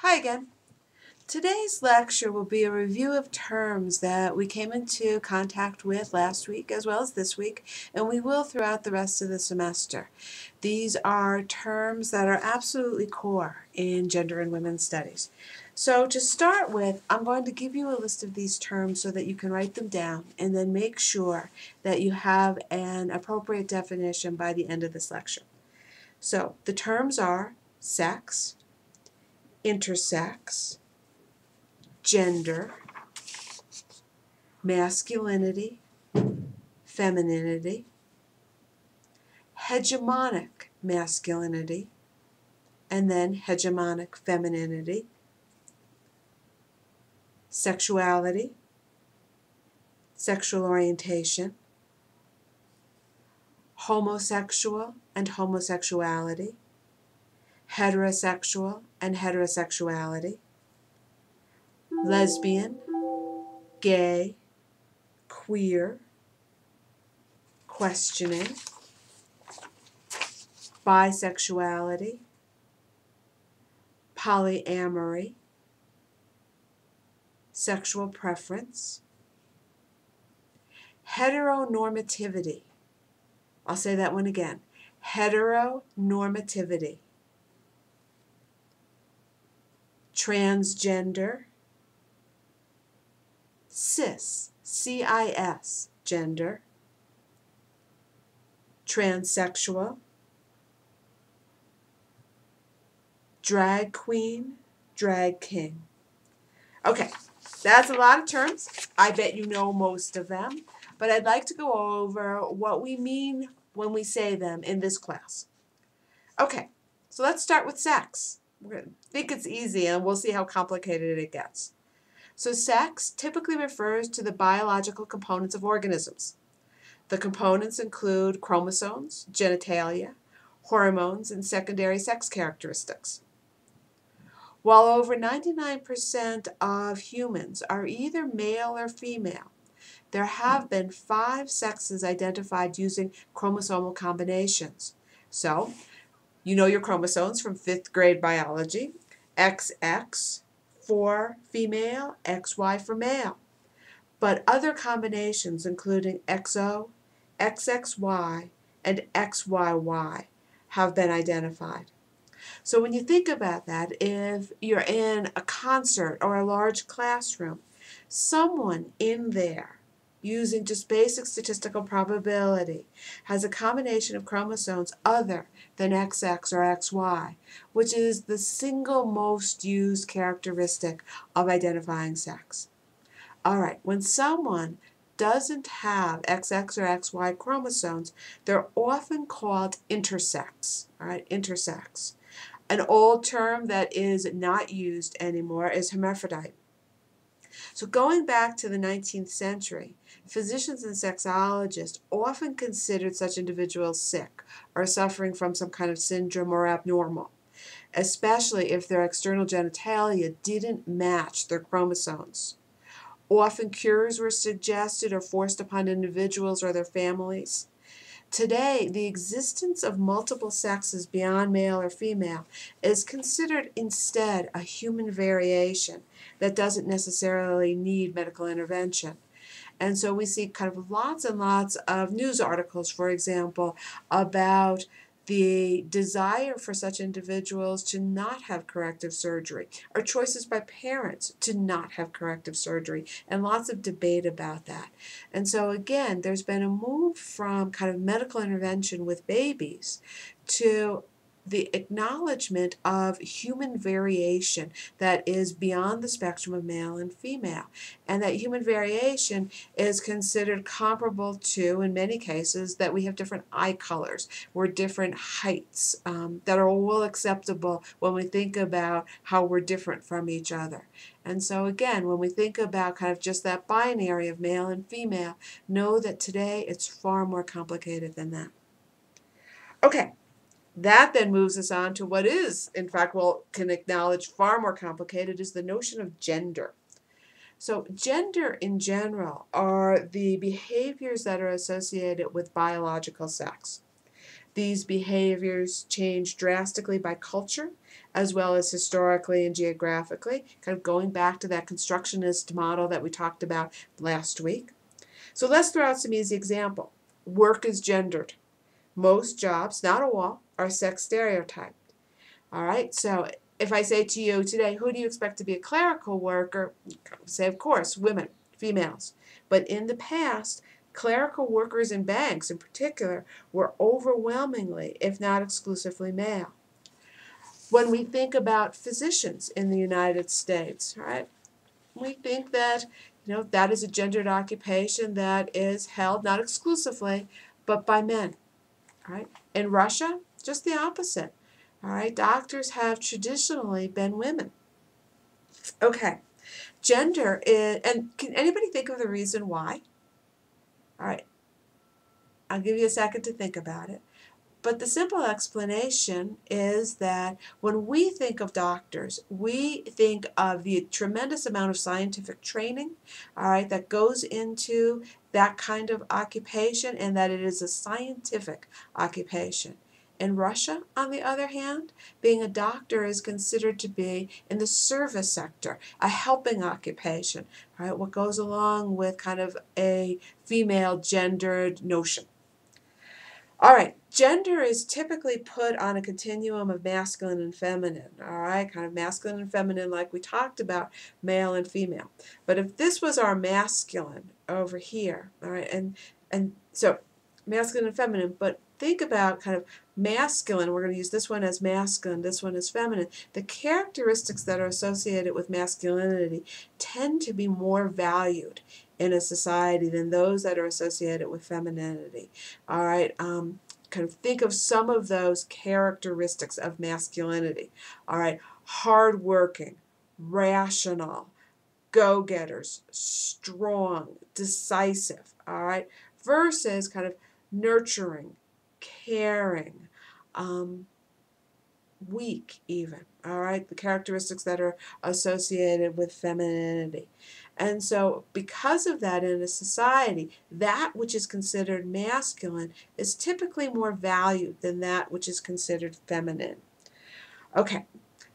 Hi again. Today's lecture will be a review of terms that we came into contact with last week as well as this week, and we will throughout the rest of the semester. These are terms that are absolutely core in gender and women's studies. So to start with, I'm going to give you a list of these terms so that you can write them down and then make sure that you have an appropriate definition by the end of this lecture. So the terms are sex, intersex, gender, masculinity, femininity, hegemonic masculinity, and then hegemonic femininity, sexuality, sexual orientation, homosexual and homosexuality, heterosexual and heterosexuality, lesbian, gay, queer, questioning, bisexuality, polyamory, sexual preference, heteronormativity. I'll say that one again. Heteronormativity. Transgender, cis, C-I-S, gender, transsexual, drag queen, drag king. Okay, that's a lot of terms. I bet you know most of them, but I'd like to go over what we mean when we say them in this class. Okay, so let's start with sex. We're going to think it's easy and we'll see how complicated it gets. So sex typically refers to the biological components of organisms. The components include chromosomes, genitalia, hormones, and secondary sex characteristics. While over 99% of humans are either male or female, there have been 5 sexes identified using chromosomal combinations. So, you know your chromosomes from 5th grade biology. XX for female, XY for male. But other combinations including XO, XXY, and XYY have been identified. So when you think about that, if you're in a concert or a large classroom, someone in there using just basic statistical probability has a combination of chromosomes other than XX or XY, which is the single most used characteristic of identifying sex. All right, when someone doesn't have XX or XY chromosomes, they're often called intersex. All right, intersex. An old term that is not used anymore is hermaphrodite. So going back to the 19th century, physicians and sexologists often considered such individuals sick or suffering from some kind of syndrome or abnormal, especially if their external genitalia didn't match their chromosomes. Often cures were suggested or forced upon individuals or their families. Today, the existence of multiple sexes beyond male or female is considered instead a human variation that doesn't necessarily need medical intervention. And so we see kind of lots and lots of news articles, for example, about the desire for such individuals to not have corrective surgery, or choices by parents to not have corrective surgery, and lots of debate about that. And so again, there's been a move from kind of medical intervention with babies to the acknowledgement of human variation that is beyond the spectrum of male and female, and that human variation is considered comparable to, in many cases, that we have different eye colors, we're different heights, that are all acceptable when we think about how we're different from each other. And so again, when we think about kind of just that binary of male and female, know that today it's far more complicated than that. Okay. That then moves us on to what is, in fact, can acknowledge far more complicated is the notion of gender. So gender in general are the behaviors that are associated with biological sex. These behaviors change drastically by culture, as well as historically and geographically, kind of going back to that constructionist model that we talked about last week. So let's throw out some easy example. Work is gendered. Most jobs, not all, are sex stereotyped. All right, so if I say to you today, who do you expect to be a clerical worker? Say, of course, women, females. But in the past, clerical workers in banks in particular were overwhelmingly, if not exclusively, male. When we think about physicians in the United States, right, we think that that is a gendered occupation that is held not exclusively, but by men. Right? In Russia, just the opposite. All right, doctors have traditionally been women. Okay, gender is, and can anybody think of the reason why? All right, I'll give you a second to think about it. But the simple explanation is that when we think of doctors, we think of the tremendous amount of scientific training, all right, that goes into that kind of occupation, and that it is a scientific occupation. In Russia, on the other hand, being a doctor is considered to be in the service sector, a helping occupation, right? What goes along with kind of a female gendered notion. All right, gender is typically put on a continuum of masculine and feminine, all right, kind of masculine and feminine like we talked about, male and female. But if this was our masculine over here, all right, and so masculine and feminine, but think about kind of masculine, we're going to use this one as masculine, this one as feminine. The characteristics that are associated with masculinity tend to be more valued in a society than those that are associated with femininity. All right, kind of think of some of those characteristics of masculinity. All right, hardworking, rational, go-getters, strong, decisive. All right, versus kind of nurturing, caring, weak even, all right, the characteristics that are associated with femininity. And so because of that, in a society, that which is considered masculine is typically more valued than that which is considered feminine. Okay,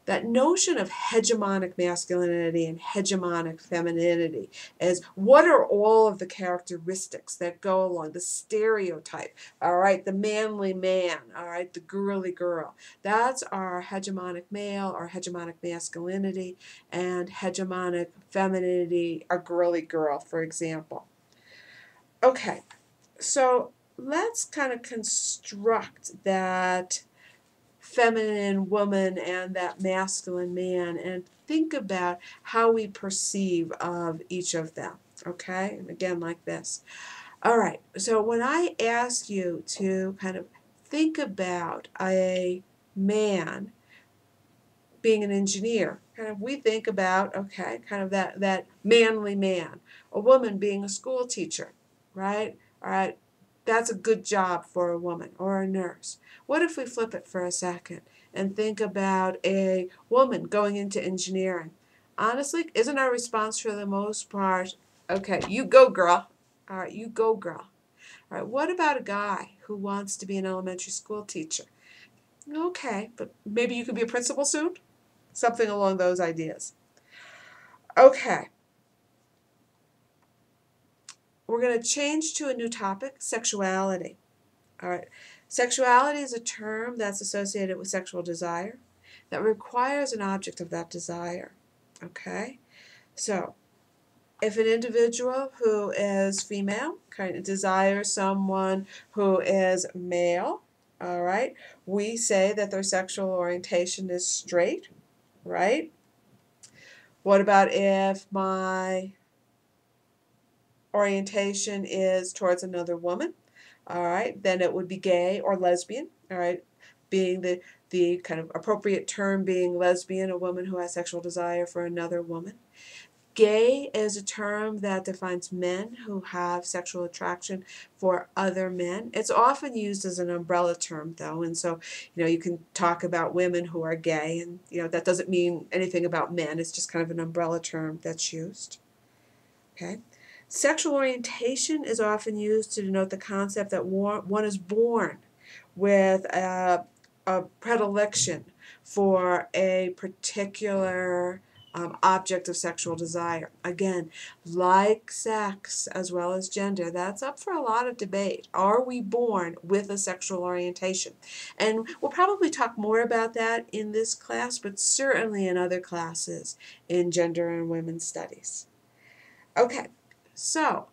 that notion of hegemonic masculinity and hegemonic femininity is what are all of the characteristics that go along, the stereotype, all right, the manly man, all right, the girly girl. That's our hegemonic male or hegemonic masculinity, and hegemonic femininity, a girly girl, for example. Okay, so let's kind of construct that feminine woman and that masculine man and think about how we perceive of each of them, okay? And again, like this. All right, so when I ask you to kind of think about a man being an engineer, kind of we think about, okay, kind of that manly man. A woman being a school teacher, right? All right, that's a good job for a woman, or a nurse. What if we flip it for a second and think about a woman going into engineering? Honestly, isn't our response for the most part, okay, you go girl. All right, you go girl. All right, what about a guy who wants to be an elementary school teacher? Okay, but maybe you could be a principal soon? Something along those ideas. Okay. We're going to change to a new topic, sexuality. All right. Sexuality is a term that's associated with sexual desire that requires an object of that desire. Okay? So, if an individual who is female kind of desires someone who is male, all right, we say that their sexual orientation is straight, right? What about if my orientation is towards another woman? All right, then it would be gay or lesbian, all right, being the kind of appropriate term being lesbian, a woman who has sexual desire for another woman. Gay is a term that defines men who have sexual attraction for other men. It's often used as an umbrella term, though, and so, you can talk about women who are gay, and, that doesn't mean anything about men. It's just kind of an umbrella term that's used. Okay. Sexual orientation is often used to denote the concept that one is born with a predilection for a particular object of sexual desire. Again, like sex as well as gender, that's up for a lot of debate. Are we born with a sexual orientation? And we'll probably talk more about that in this class, but certainly in other classes in gender and women's studies. Okay, so,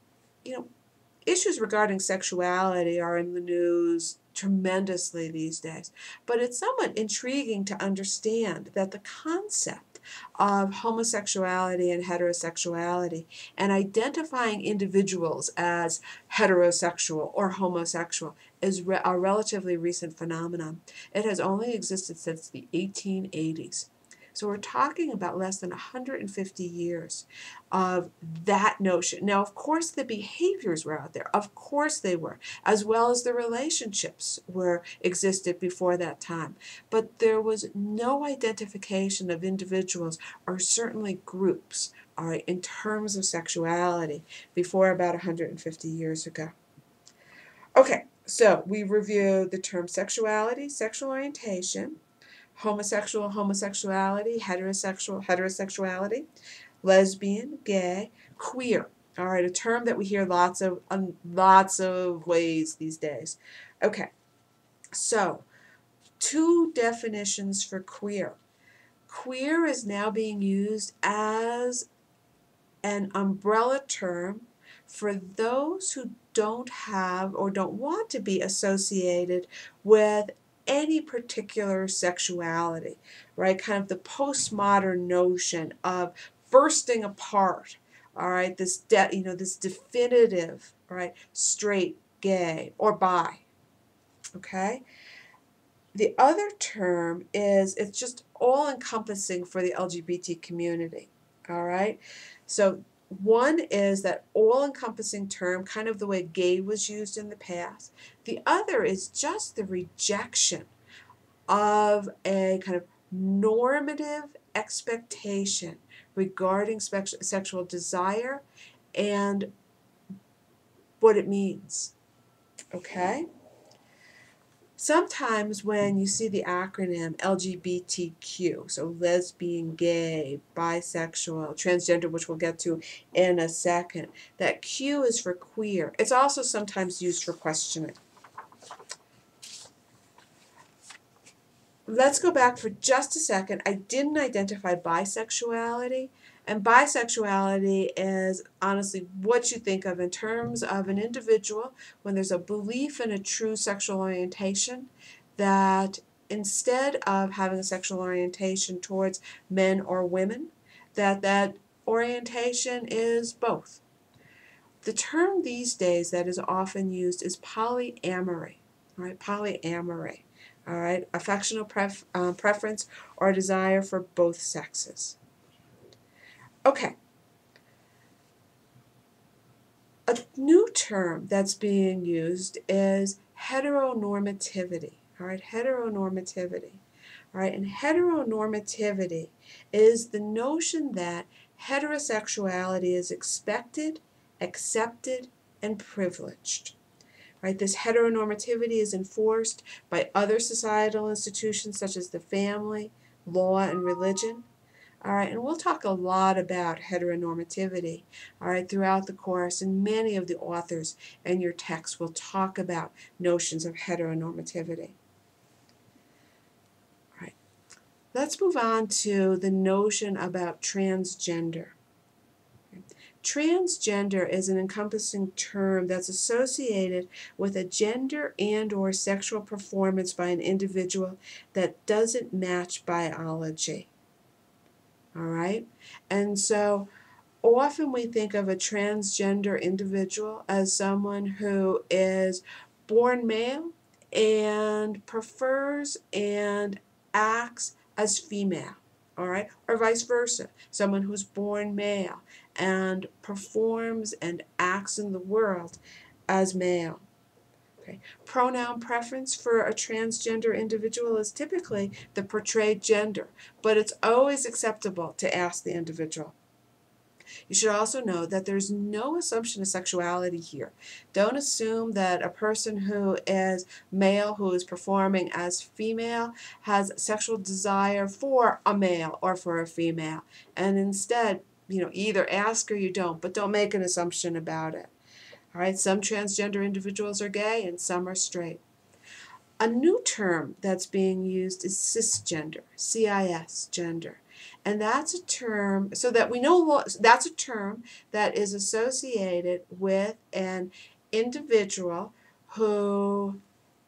issues regarding sexuality are in the news tremendously these days, but it's somewhat intriguing to understand that the concept of homosexuality and heterosexuality and identifying individuals as heterosexual or homosexual is a relatively recent phenomenon. It has only existed since the 1880s. So we're talking about less than 150 years of that notion. Now, of course, the behaviors were out there. Of course they were, as well as the relationships existed before that time. But there was no identification of individuals or certainly groups, all right, in terms of sexuality before about 150 years ago. Okay, so we reviewed the term sexuality, sexual orientation, homosexual, homosexuality, heterosexuality, lesbian, gay, queer. All right, a term that we hear lots of ways these days. Okay, so 2 definitions for queer. Queer is now being used as an umbrella term for those who don't have or don't want to be associated with any particular sexuality, right? Kind of the postmodern notion of bursting apart, all right? This definitive, all right, straight, gay, or bi, okay? The other term is, it's just all encompassing for the LGBT community, all right? So one is that all-encompassing term, kind of the way gay was used in the past. The other is just the rejection of a kind of normative expectation regarding sexual desire and what it means, okay? Sometimes when you see the acronym LGBTQ, so lesbian, gay, bisexual, transgender, which we'll get to in a second, that Q is for queer. It's also sometimes used for questioning. Let's go back for just a second. I didn't identify bisexuality. And bisexuality is honestly what you think of in terms of an individual when there's a belief in a true sexual orientation, that instead of having a sexual orientation towards men or women, that orientation is both. The term these days that is often used is polyamory, right? Polyamory, all right? Affectional preference or desire for both sexes. Okay. A new term that's being used is heteronormativity, all right? Heteronormativity, all right? And heteronormativity is the notion that heterosexuality is expected, accepted, and privileged. Right? This heteronormativity is enforced by other societal institutions such as the family, law, and religion. All right, and we'll talk a lot about heteronormativity, all right, throughout the course, and many of the authors in your text will talk about notions of heteronormativity. All right, let's move on to the notion about transgender. Transgender is an encompassing term that's associated with a gender and or sexual performance by an individual that doesn't match biology. All right? And so often we think of a transgender individual as someone who is born male and prefers and acts as female, all right? Or vice versa, someone who's born male and performs and acts in the world as male. Okay. Pronoun preference for a transgender individual is typically the portrayed gender, but it's always acceptable to ask the individual. You should also know that there's no assumption of sexuality here. Don't assume that a person who is male, who is performing as female, has sexual desire for a male or for a female. And instead, either ask or you don't, but don't make an assumption about it. All right, some transgender individuals are gay and some are straight. A new term that's being used is cisgender, CIS, gender. And that's a term, so that we know that's a term that is associated with an individual who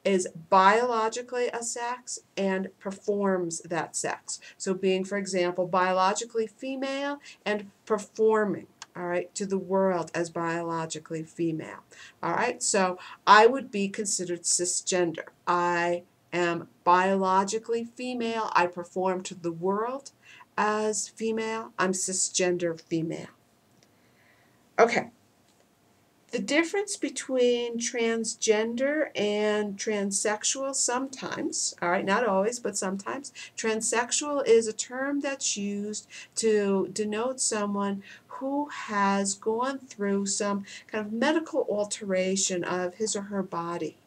is biologically a sex and performs that sex. So being, for example, biologically female and performing, all right, to the world as biologically female. All right, so I would be considered cisgender. I am biologically female. I perform to the world as female. I'm cisgender female. Okay. The difference between transgender and transsexual sometimes, all right, not always, but sometimes, transsexual is a term that's used to denote someone who has gone through some kind of medical alteration of his or her body,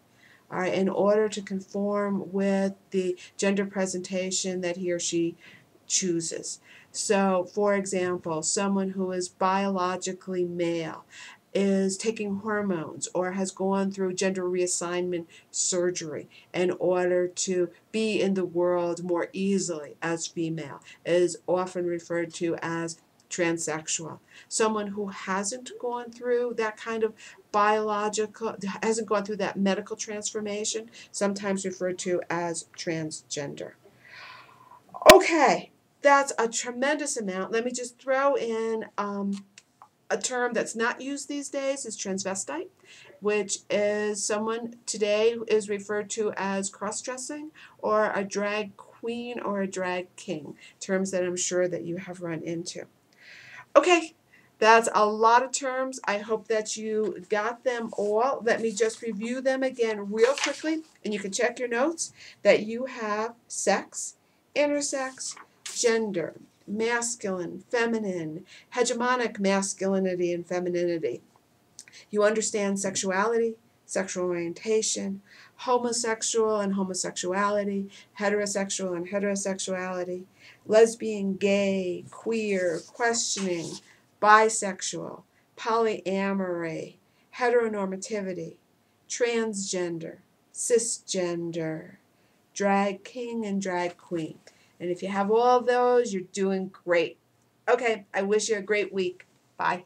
all right, in order to conform with the gender presentation that he or she chooses. So, for example, someone who is biologically male is taking hormones or has gone through gender reassignment surgery in order to be in the world more easily as female is often referred to as transsexual. Someone who hasn't gone through that kind of hasn't gone through that medical transformation, sometimes referred to as transgender. Okay, that's a tremendous amount. Let me just throw in a term that's not used these days is transvestite, which is someone today who is referred to as cross-dressing or a drag queen or a drag king, terms that I'm sure that you have run into. Okay, that's a lot of terms. I hope that you got them all. Let me just review them again real quickly, and you can check your notes that you have sex, intersex, gender, masculine, feminine, hegemonic masculinity and femininity. You understand sexuality, sexual orientation, homosexual and homosexuality, heterosexual and heterosexuality, lesbian, gay, queer, questioning, bisexual, polyamory, heteronormativity, transgender, cisgender, drag king and drag queen. And if you have all of those, you're doing great. Okay, I wish you a great week. Bye.